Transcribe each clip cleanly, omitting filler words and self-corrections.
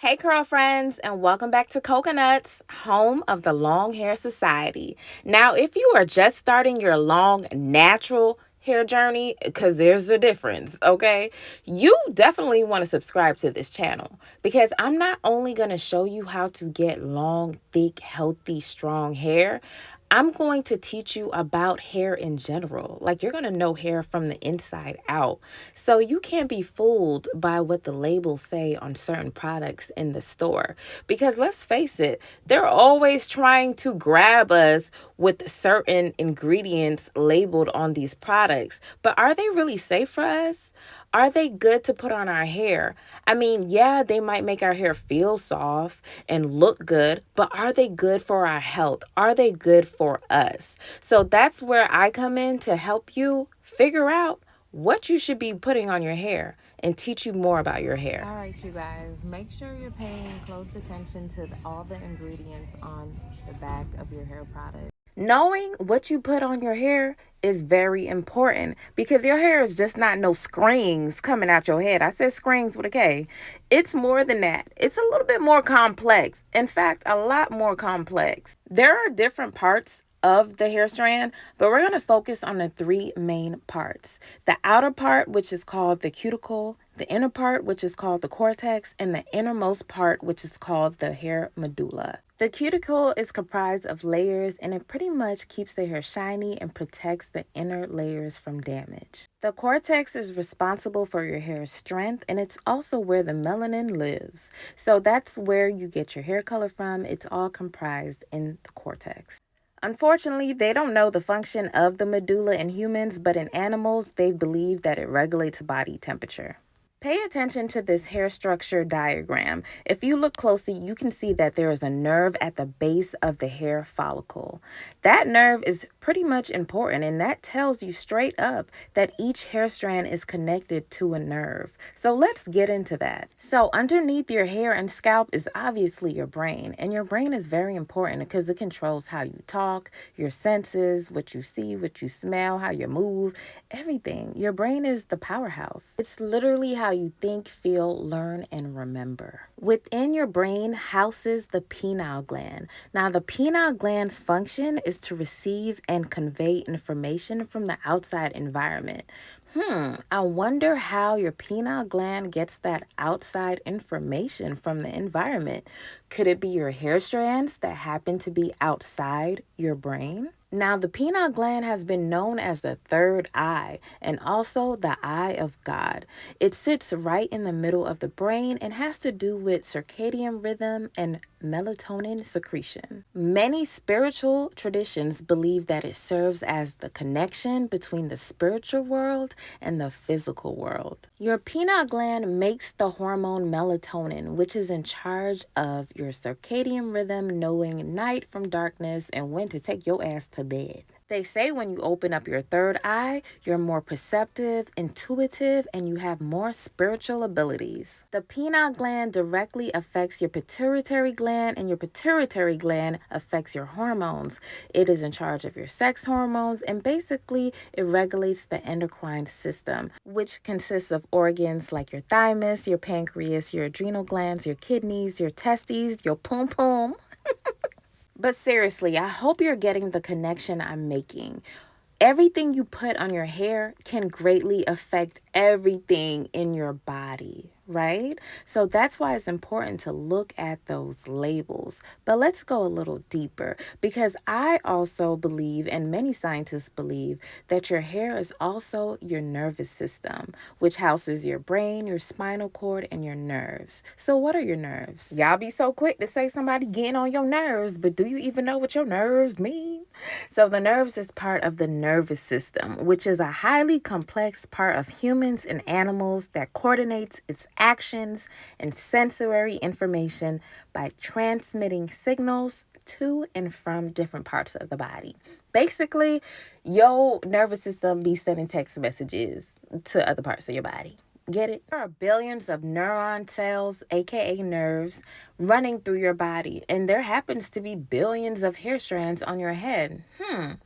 Hey, curl friends, and welcome back to Cocaknotz, home of the Long Hair Society. Now, if you are just starting your long, natural hair journey, because there's a difference, okay, you definitely want to subscribe to this channel because I'm not only going to show you how to get long, thick, healthy, strong hair. I'm going to teach you about hair in general. Like, you're going to know hair from the inside out. So you can't be fooled by what the labels say on certain products in the store. Because let's face it, they're always trying to grab us with certain ingredients labeled on these products. But are they really safe for us? Are they good to put on our hair? I mean, yeah, they might make our hair feel soft and look good, but are they good for our health? Are they good for us? So that's where I come in to help you figure out what you should be putting on your hair and teach you more about your hair. All right, you guys, make sure you're paying close attention to all the ingredients on the back of your hair product. Knowing what you put on your hair is very important because your hair is just not no screens coming out your head. I said screens with a K. It's more than that. It's a little bit more complex. In fact, a lot more complex. There are different parts of the hair strand, but we're going to focus on the three main parts. The outer part, which is called the cuticle, the inner part, which is called the cortex, and the innermost part, which is called the hair medulla. The cuticle is comprised of layers, and it pretty much keeps the hair shiny and protects the inner layers from damage. The cortex is responsible for your hair's strength, and it's also where the melanin lives. So that's where you get your hair color from. It's all comprised in the cortex. Unfortunately, they don't know the function of the medulla in humans, but in animals, they believe that it regulates body temperature. Pay attention to this hair structure diagram. If you look closely, you can see that there is a nerve at the base of the hair follicle. That nerve is pretty much important, and that tells you straight up that each hair strand is connected to a nerve. So let's get into that. So underneath your hair and scalp is obviously your brain, and your brain is very important because it controls how you talk, your senses, what you see, what you smell, how you move, everything. Your brain is the powerhouse. It's literally how you think, feel, learn, and remember. Within your brain houses the pineal gland. Now, the pineal gland's function is to receive and convey information from the outside environment. I wonder how your pineal gland gets that outside information from the environment. Could it be your hair strands that happen to be outside your brain? Now, the pineal gland has been known as the third eye and also the eye of God. It sits right in the middle of the brain and has to do with circadian rhythm and melatonin secretion. Many spiritual traditions believe that it serves as the connection between the spiritual world and the physical world. Your pineal gland makes the hormone melatonin, which is in charge of your circadian rhythm, knowing night from darkness and when to take your ass to bed. They say when you open up your third eye, you're more perceptive, intuitive, and you have more spiritual abilities. The pineal gland directly affects your pituitary gland, and your pituitary gland affects your hormones. It is in charge of your sex hormones, and basically it regulates the endocrine system, which consists of organs like your thymus, your pancreas, your adrenal glands, your kidneys, your testes, your pum pum. But seriously, I hope you're getting the connection I'm making. Everything you put on your hair can greatly affect everything in your body, right? So that's why it's important to look at those labels. But let's go a little deeper because I also believe, and many scientists believe, that your hair is also your nervous system, which houses your brain, your spinal cord, and your nerves. So what are your nerves? Y'all be so quick to say somebody getting on your nerves, but do you even know what your nerves mean? So the nerves is part of the nervous system, which is a highly complex part of humans and animals that coordinates its actions and sensory information by transmitting signals to and from different parts of the body. Basically, your nervous system be sending text messages to other parts of your body. Get it? There are billions of neuron cells, aka nerves, running through your body, and there happens to be billions of hair strands on your head.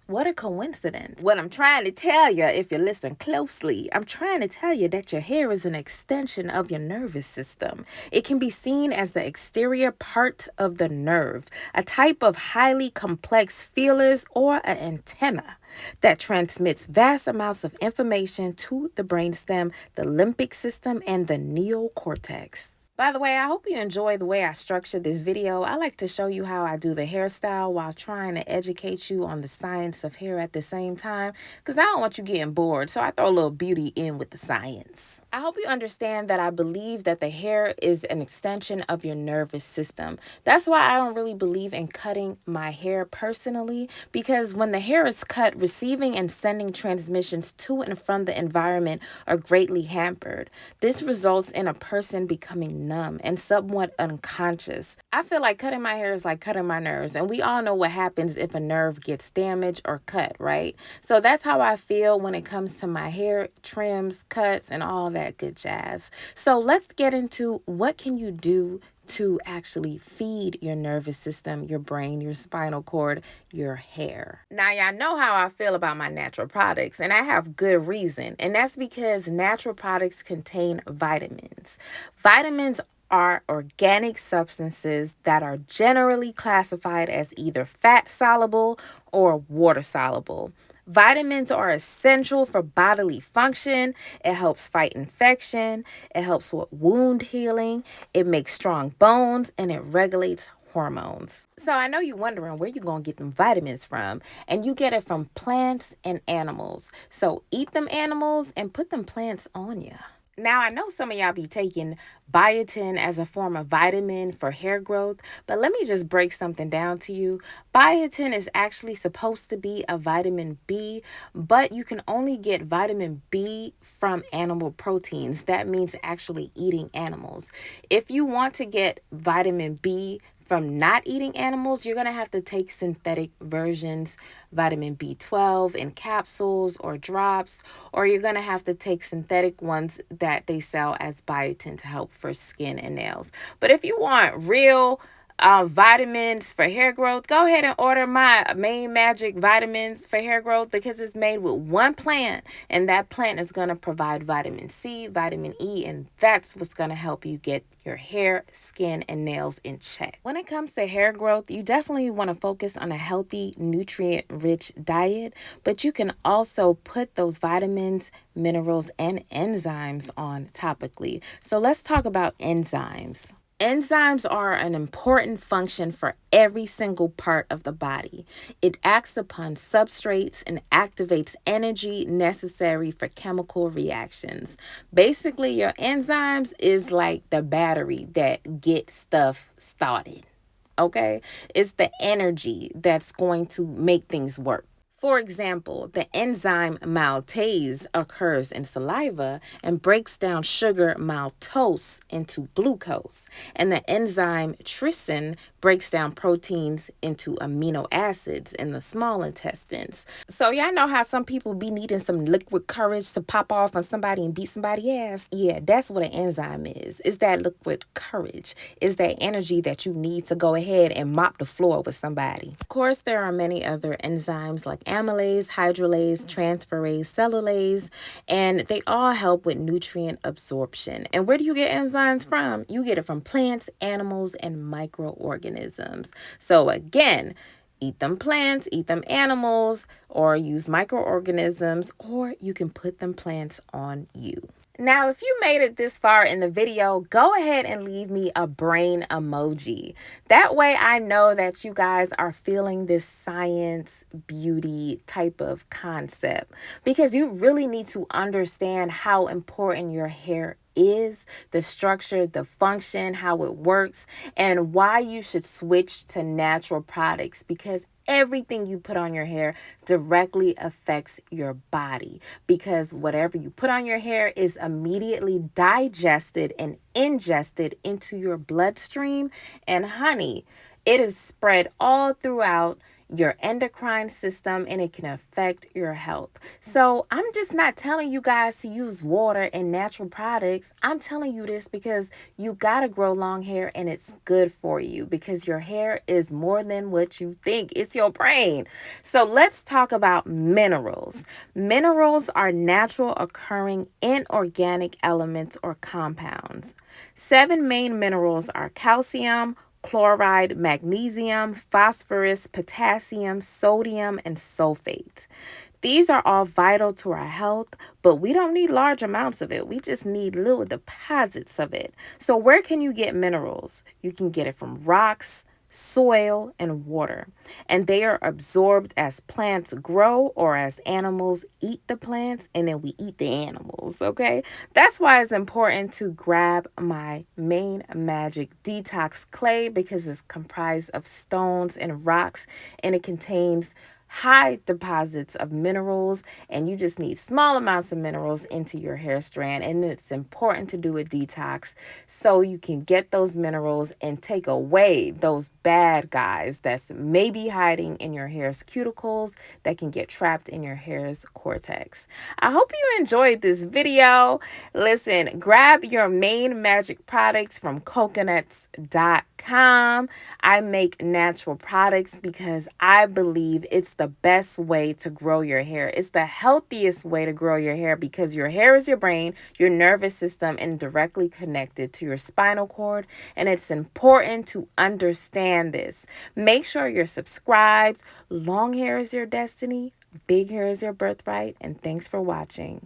What a coincidence. What I'm trying to tell you, if you listen closely, I'm trying to tell you that your hair is an extension of your nervous system. It can be seen as the exterior part of the nerve, a type of highly complex feelers or an antenna that transmits vast amounts of information to the brainstem, the limbic system, and the neocortex. By the way, I hope you enjoy the way I structured this video. I like to show you how I do the hairstyle while trying to educate you on the science of hair at the same time, because I don't want you getting bored, so I throw a little beauty in with the science. I hope you understand that I believe that the hair is an extension of your nervous system. That's why I don't really believe in cutting my hair personally, because when the hair is cut, receiving and sending transmissions to and from the environment are greatly hampered. This results in a person becoming numb and somewhat unconscious. I feel like cutting my hair is like cutting my nerves, and we all know what happens if a nerve gets damaged or cut, right? So that's how I feel when it comes to my hair trims, cuts, and all that good jazz. So let's get into what can you do to actually feed your nervous system, your brain, your spinal cord, your hair. Now, y'all know how I feel about my natural products, and I have good reason. And that's because natural products contain vitamins. Vitamins are organic substances that are generally classified as either fat soluble or water soluble. Vitamins are essential for bodily function. It helps fight infection. It helps with wound healing. It makes strong bones, and it regulates hormones. So I know you're wondering where you're going to get them vitamins from, and you get it from plants and animals. So eat them animals and put them plants on you. Now, I know some of y'all be taking biotin as a form of vitamin for hair growth, but let me just break something down to you. Biotin is actually supposed to be a vitamin B, but you can only get vitamin B from animal proteins. That means actually eating animals. If you want to get vitamin B from not eating animals, you're going to have to take synthetic versions, vitamin B12 in capsules or drops, or you're going to have to take synthetic ones that they sell as biotin to help for skin and nails. But if you want real vitamins for hair growth, go ahead and order my main magic vitamins for hair growth, because it's made with one plant, and that plant is going to provide vitamin C, vitamin E, and that's what's going to help you get your hair, skin, and nails in check. When it comes to hair growth, you definitely want to focus on a healthy, nutrient-rich diet, but you can also put those vitamins, minerals, and enzymes on topically. So let's talk about enzymes. Enzymes are an important function for every single part of the body. It acts upon substrates and activates energy necessary for chemical reactions. Basically, your enzymes is like the battery that gets stuff started. Okay? It's the energy that's going to make things work. For example, the enzyme maltase occurs in saliva and breaks down sugar maltose into glucose. And the enzyme trypsin breaks down proteins into amino acids in the small intestines. So y'all know how some people be needing some liquid courage to pop off on somebody and beat somebody's ass? Yeah, that's what an enzyme is. It's that liquid courage. It's that energy that you need to go ahead and mop the floor with somebody. Of course, there are many other enzymes like amylase, hydrolase, transferase, cellulase, and they all help with nutrient absorption. And where do you get enzymes from? You get it from plants, animals, and microorganisms. So again, eat them plants, eat them animals, or use microorganisms, or you can put them plants on you. Now, if you made it this far in the video, go ahead and leave me a brain emoji. That way I know that you guys are feeling this science beauty type of concept, because you really need to understand how important your hair is, the structure, the function, how it works, and why you should switch to natural products, because everything you put on your hair directly affects your body, because whatever you put on your hair is immediately digested and ingested into your bloodstream. And honey, it is spread all throughout your endocrine system, and it can affect your health. So I'm just not telling you guys to use water and natural products. I'm telling you this because you got to grow long hair and it's good for you because your hair is more than what you think. It's your brain. So let's talk about minerals. Minerals are natural occurring inorganic elements or compounds. Seven main minerals are calcium, chloride, magnesium, phosphorus, potassium, sodium, and sulfate. These are all vital to our health, but we don't need large amounts of it. We just need little deposits of it. So, where can you get minerals? You can get it from rocks, soil, and water. And they are absorbed as plants grow or as animals eat the plants, and then we eat the animals, okay? That's why it's important to grab my main magic detox clay because it's comprised of stones and rocks, and it contains high deposits of minerals, and you just need small amounts of minerals into your hair strand. And it's important to do a detox so you can get those minerals and take away those bad guys that's maybe hiding in your hair's cuticles that can get trapped in your hair's cortex. I hope you enjoyed this video. Listen, grab your main magic products from cocaknotz.com. I make natural products because I believe it's the best way to grow your hair. It's the healthiest way to grow your hair because your hair is your brain, your nervous system, and directly connected to your spinal cord. And it's important to understand this. Make sure you're subscribed. Long hair is your destiny. Big hair is your birthright. And thanks for watching.